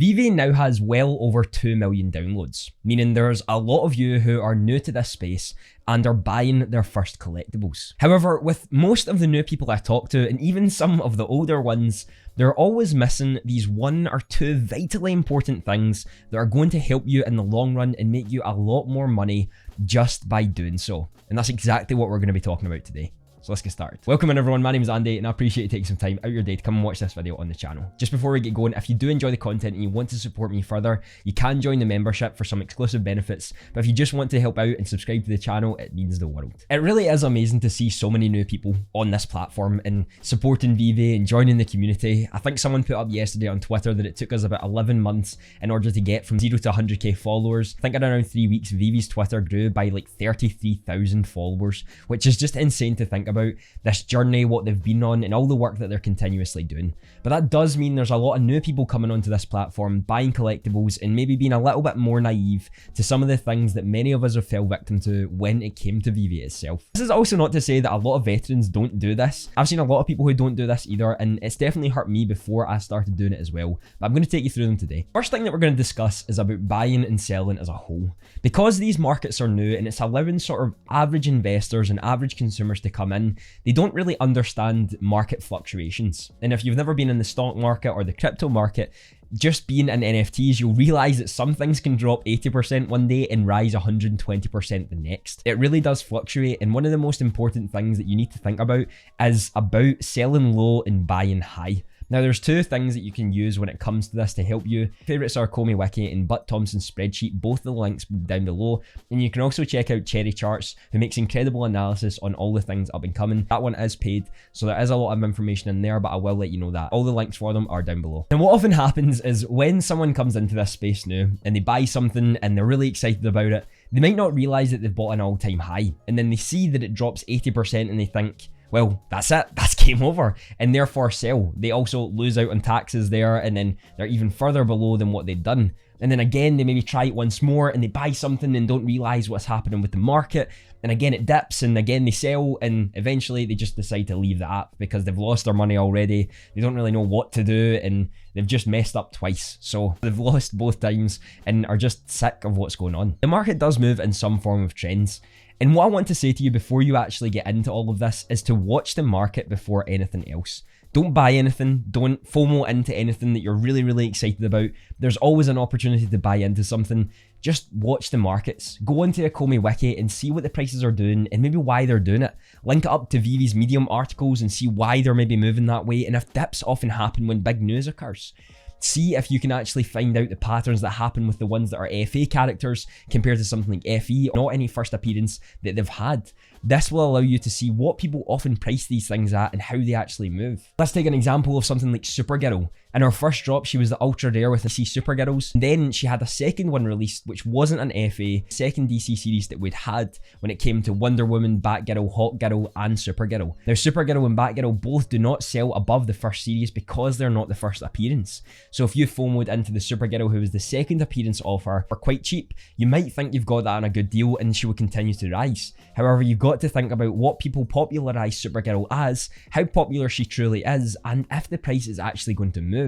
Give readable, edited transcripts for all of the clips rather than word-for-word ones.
Veve now has well over 2 million downloads, meaning there's a lot of you who are new to this space and are buying their first collectibles. However, with most of the new people I talk to, and even some of the older ones, they're always missing these 1 or 2 vitally important things that are going to help you in the long run and make you a lot more money just by doing so. And that's exactly what we're going to be talking about today. So let's get started. Welcome in everyone, my name is Andy and I appreciate you taking some time out of your day to come and watch this video on the channel. Just before we get going, if you do enjoy the content and you want to support me further, you can join the membership for some exclusive benefits, but if you just want to help out and subscribe to the channel, it means the world. It really is amazing to see so many new people on this platform and supporting Veve and joining the community. I think someone put up yesterday on Twitter that it took us about 11 months in order to get from 0 to 100k followers. I think in around 3 weeks, Veve's Twitter grew by like 33,000 followers, which is just insane to think about this journey, what they've been on, and all the work that they're continuously doing. But that does mean there's a lot of new people coming onto this platform, buying collectibles, and maybe being a little bit more naive to some of the things that many of us have fell victim to when it came to Veve itself. This is also not to say that a lot of veterans don't do this. I've seen a lot of people who don't do this either, and it's definitely hurt me before I started doing it as well. But I'm going to take you through them today. First thing that we're going to discuss is about buying and selling as a whole. Because these markets are new and it's allowing sort of average investors and average consumers to come in, they don't really understand market fluctuations. And if you've never been in the stock market or the crypto market, just being in NFTs, you'll realize that some things can drop 80% one day and rise 120% the next. It really does fluctuate, and one of the most important things that you need to think about is about selling low and buying high. Now, there's 2 things that you can use when it comes to this to help you. Favorites are Comey Wiki and Butt Thompson's spreadsheet, both the links down below. And you can also check out Cherry Charts, who makes incredible analysis on all the things up and coming. That one is paid, so there is a lot of information in there, but I will let you know that. All the links for them are down below. And what often happens is when someone comes into this space new and they buy something and they're really excited about it, they might not realize that they've bought an all-time high. And then they see that it drops 80% and they think, well, that's it, that's game over, and therefore sell. They also lose out on taxes there, and then they're even further below than what they'd done. And then again, they maybe try it once more and they buy something and don't realize what's happening with the market. And again, it dips, and again, they sell, and eventually they just decide to leave the app because they've lost their money already. They don't really know what to do, and they've just messed up twice. So they've lost both times and are just sick of what's going on. The market does move in some form of trends. And what I want to say to you before you actually get into all of this is to watch the market before anything else. Don't buy anything, don't FOMO into anything that you're really excited about. There's always an opportunity to buy into something. Just watch the markets. Go into a Comey Wiki and see what the prices are doing and maybe why they're doing it. Link it up to Veve's Medium articles and see why they're maybe moving that way, and if dips often happen when big news occurs. See if you can actually find out the patterns that happen with the ones that are FA characters compared to something like FE, not any first appearance that they've had. This will allow you to see what people often price these things at and how they actually move. Let's take an example of something like Supergirl. In her first drop, she was the ultra rare with the DC Supergirls. And then she had a second one released, which wasn't an FA, second DC series that we'd had when it came to Wonder Woman, Batgirl, Hawkgirl, and Supergirl. Now, Supergirl and Batgirl both do not sell above the first series because they're not the first appearance. So if you FOMO'd into the Supergirl, who was the second appearance of her, for quite cheap, you might think you've got that on a good deal and she will continue to rise. However, you've got to think about what people popularise Supergirl as, how popular she truly is, and if the price is actually going to move.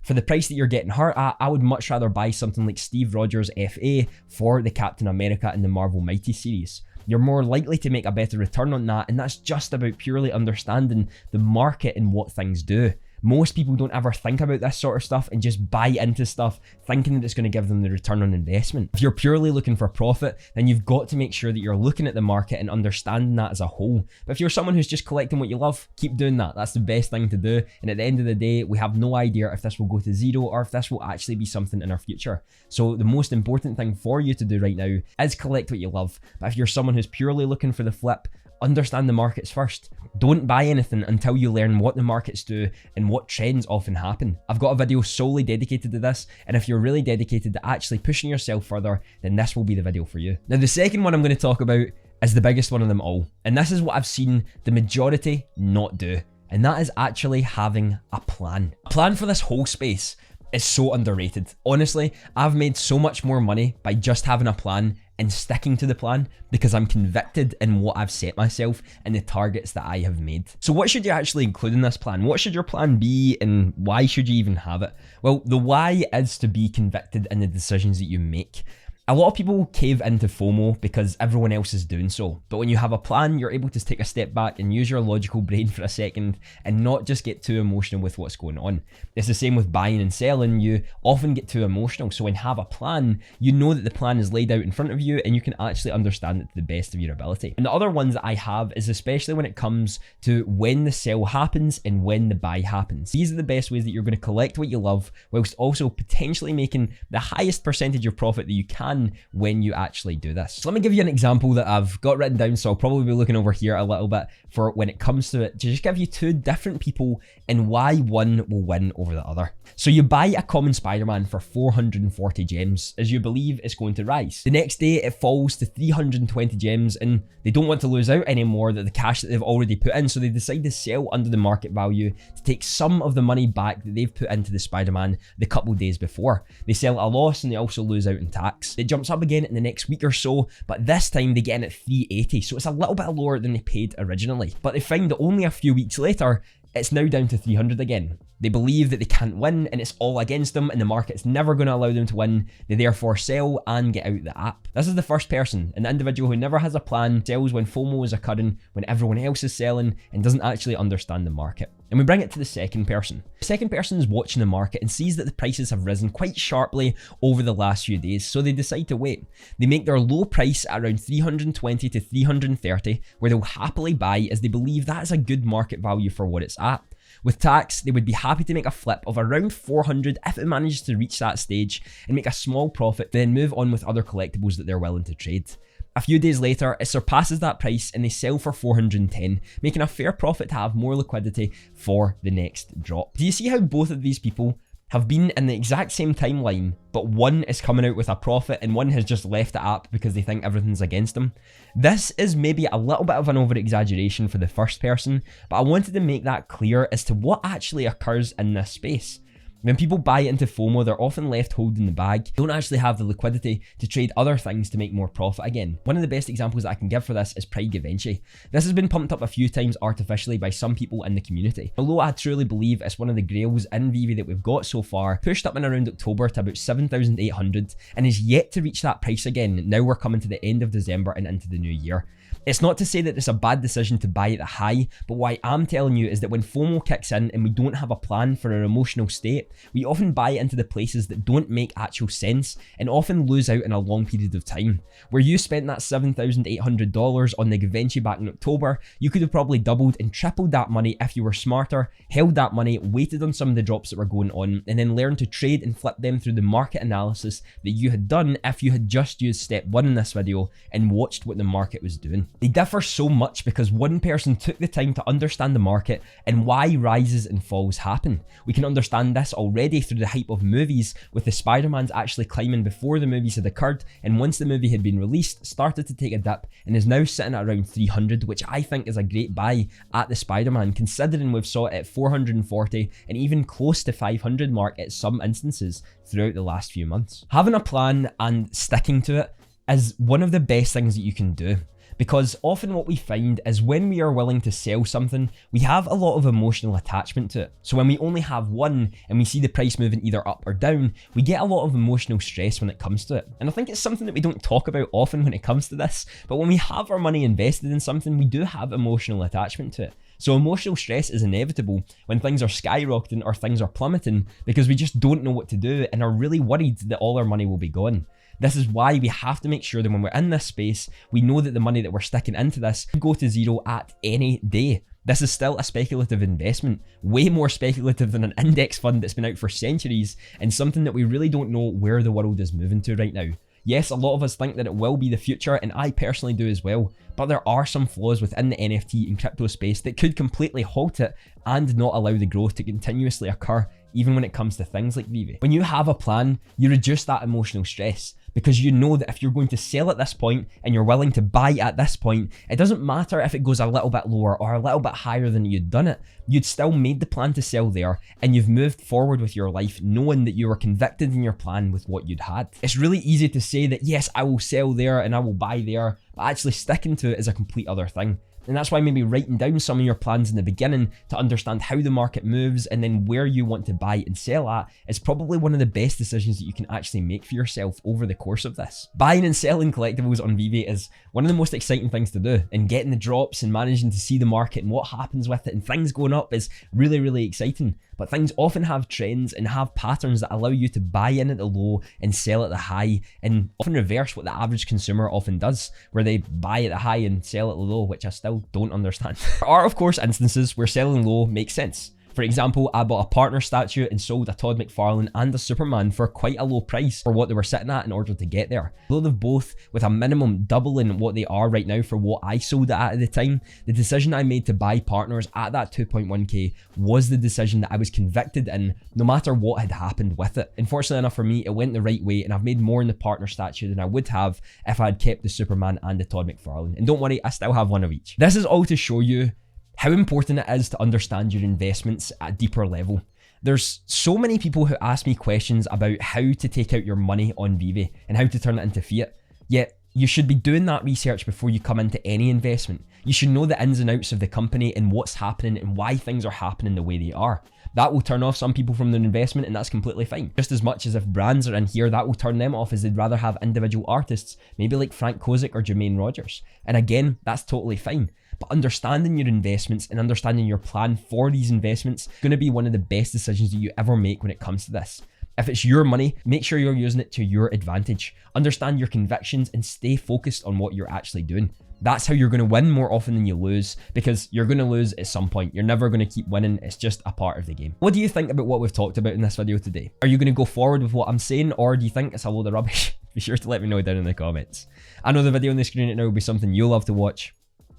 For the price that you're getting her at, I would much rather buy something like Steve Rogers FA for the Captain America and the Marvel Mighty series. You're more likely to make a better return on that, and that's just about purely understanding the market and what things do. Most people don't ever think about this sort of stuff and just buy into stuff thinking that it's going to give them the return on investment. If you're purely looking for profit, then you've got to make sure that you're looking at the market and understanding that as a whole. But if you're someone who's just collecting what you love, keep doing that. That's the best thing to do. And at the end of the day, we have no idea if this will go to zero or if this will actually be something in our future. So the most important thing for you to do right now is collect what you love. But if you're someone who's purely looking for the flip, understand the markets first. Don't buy anything until you learn what the markets do and what trends often happen. I've got a video solely dedicated to this, and if you're really dedicated to actually pushing yourself further, then this will be the video for you. Now, the second one I'm going to talk about is the biggest one of them all, and this is what I've seen the majority not do, and that is actually having a plan. A plan for this whole space. is so underrated. Honestly, I've made so much more money by just having a plan and sticking to the plan because I'm convicted in what I've set myself and the targets that I have made. So what should you actually include in this plan? What should your plan be, and why should you even have it? Well, the why is to be convicted in the decisions that you make. A lot of people cave into FOMO because everyone else is doing so. But when you have a plan, you're able to take a step back and use your logical brain for a second and not just get too emotional with what's going on. It's the same with buying and selling. You often get too emotional. So when you have a plan, you know that the plan is laid out in front of you and you can actually understand it to the best of your ability. And the other ones that I have is especially when it comes to when the sell happens and when the buy happens. These are the best ways that you're going to collect what you love whilst also potentially making the highest percentage of profit that you can when you actually do this. So let me give you an example that I've got written down, so I'll probably be looking over here a little bit for when it comes to it, to just give you two different people and why one will win over the other. So you buy a common Spider-Man for 440 gems as you believe it's going to rise. The next day it falls to 320 gems and they don't want to lose out anymore that the cash that they've already put in, so they decide to sell under the market value to take some of the money back that they've put into the Spider-Man the couple days before. They sell at a loss and they also lose out in tax. It jumps up again in the next week or so, but this time they get in at 380, so it's a little bit lower than they paid originally. But they find that only a few weeks later, it's now down to 300 again. They believe that they can't win and it's all against them and the market's never going to allow them to win. They therefore sell and get out the app. This is the first person, an individual who never has a plan, sells when FOMO is occurring, when everyone else is selling, and doesn't actually understand the market. And we bring it to the second person. The second person is watching the market and sees that the prices have risen quite sharply over the last few days, so they decide to wait. They make their low price at around 320 to 330, where they'll happily buy as they believe that is a good market value for what it's at. With tax, they would be happy to make a flip of around 400 if it manages to reach that stage and make a small profit, then move on with other collectibles that they're willing to trade. A few days later, it surpasses that price and they sell for 410, making a fair profit to have more liquidity for the next drop. Do you see how both of these people have been in the exact same timeline, but one is coming out with a profit and one has just left the app because they think everything's against them? This is maybe a little bit of an over-exaggeration for the first person, but I wanted to make that clear as to what actually occurs in this space. When people buy into FOMO, they're often left holding the bag, don't actually have the liquidity to trade other things to make more profit again. One of the best examples that I can give for this is Pride Givenchy. This has been pumped up a few times artificially by some people in the community. Although I truly believe it's one of the grails in Veve that we've got so far, pushed up in around October to about 7,800 and is yet to reach that price again. Now we're coming to the end of December and into the new year. It's not to say that it's a bad decision to buy at the high, but what I am telling you is that when FOMO kicks in and we don't have a plan for our emotional state, we often buy into the places that don't make actual sense and often lose out in a long period of time. Where you spent that $7,800 on the Givenchy back in October, you could have probably doubled and tripled that money if you were smarter, held that money, waited on some of the drops that were going on, and then learned to trade and flip them through the market analysis that you had done if you had just used step 1 in this video and watched what the market was doing. They differ so much because one person took the time to understand the market and why rises and falls happen. We can understand this already through the hype of movies, with the Spider-Mans actually climbing before the movies had occurred, and once the movie had been released, started to take a dip and is now sitting at around 300, which I think is a great buy at the Spider-Man, considering we've saw it at 440 and even close to 500 mark at some instances throughout the last few months. Having a plan and sticking to it is one of the best things that you can do. Because often what we find is when we are willing to sell something, we have a lot of emotional attachment to it. So when we only have one and we see the price moving either up or down, we get a lot of emotional stress when it comes to it. And I think it's something that we don't talk about often when it comes to this, but when we have our money invested in something, we do have emotional attachment to it. So emotional stress is inevitable when things are skyrocketing or things are plummeting because we just don't know what to do and are really worried that all our money will be gone. This is why we have to make sure that when we're in this space, we know that the money that we're sticking into this could go to zero at any day. This is still a speculative investment, way more speculative than an index fund that's been out for centuries, and something that we really don't know where the world is moving to right now. Yes, a lot of us think that it will be the future, and I personally do as well, but there are some flaws within the NFT and crypto space that could completely halt it and not allow the growth to continuously occur, even when it comes to things like Veve. When you have a plan, you reduce that emotional stress. because you know that if you're going to sell at this point and you're willing to buy at this point, it doesn't matter if it goes a little bit lower or a little bit higher than you'd done it. You'd still made the plan to sell there, and you've moved forward with your life knowing that you were convicted in your plan with what you'd had. It's really easy to say that yes, I will sell there and I will buy there, but actually sticking to it is a complete other thing. And that's why maybe writing down some of your plans in the beginning to understand how the market moves and then where you want to buy and sell at is probably one of the best decisions that you can actually make for yourself over the course of this. Buying and selling collectibles on Veve is one of the most exciting things to do, and getting the drops and managing to see the market and what happens with it and things going up is really, really exciting. But things often have trends and have patterns that allow you to buy in at the low and sell at the high, and often reverse what the average consumer often does, where they buy at the high and sell at the low, which I still don't understand. There are of course instances where selling low makes sense. For example, I bought a partner statue and sold a Todd McFarlane and a Superman for quite a low price for what they were sitting at in order to get there. Although they've both, with a minimum doubling what they are right now for what I sold it at the time, the decision I made to buy partners at that 2.1k was the decision that I was convicted in, no matter what had happened with it. And fortunately enough for me, it went the right way, and I've made more in the partner statue than I would have if I had kept the Superman and the Todd McFarlane. And don't worry, I still have one of each. This is all to show you how important it is to understand your investments at a deeper level. There's so many people who ask me questions about how to take out your money on Veve and how to turn it into fiat, yet you should be doing that research before you come into any investment. You should know the ins and outs of the company and what's happening and why things are happening the way they are. That will turn off some people from their investment, and that's completely fine. Just as much as if brands are in here, that will turn them off, as they'd rather have individual artists, maybe like Frank Kozik or Jermaine Rogers. And again, that's totally fine. But understanding your investments and understanding your plan for these investments is going to be one of the best decisions that you ever make when it comes to this. If it's your money, make sure you're using it to your advantage. Understand your convictions and stay focused on what you're actually doing. That's how you're going to win more often than you lose, because you're going to lose at some point. You're never going to keep winning. It's just a part of the game. What do you think about what we've talked about in this video today? Are you going to go forward with what I'm saying, or do you think it's a load of rubbish? Be sure to let me know down in the comments. I know the video on the screen right now will be something you'll love to watch.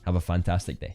Have a fantastic day.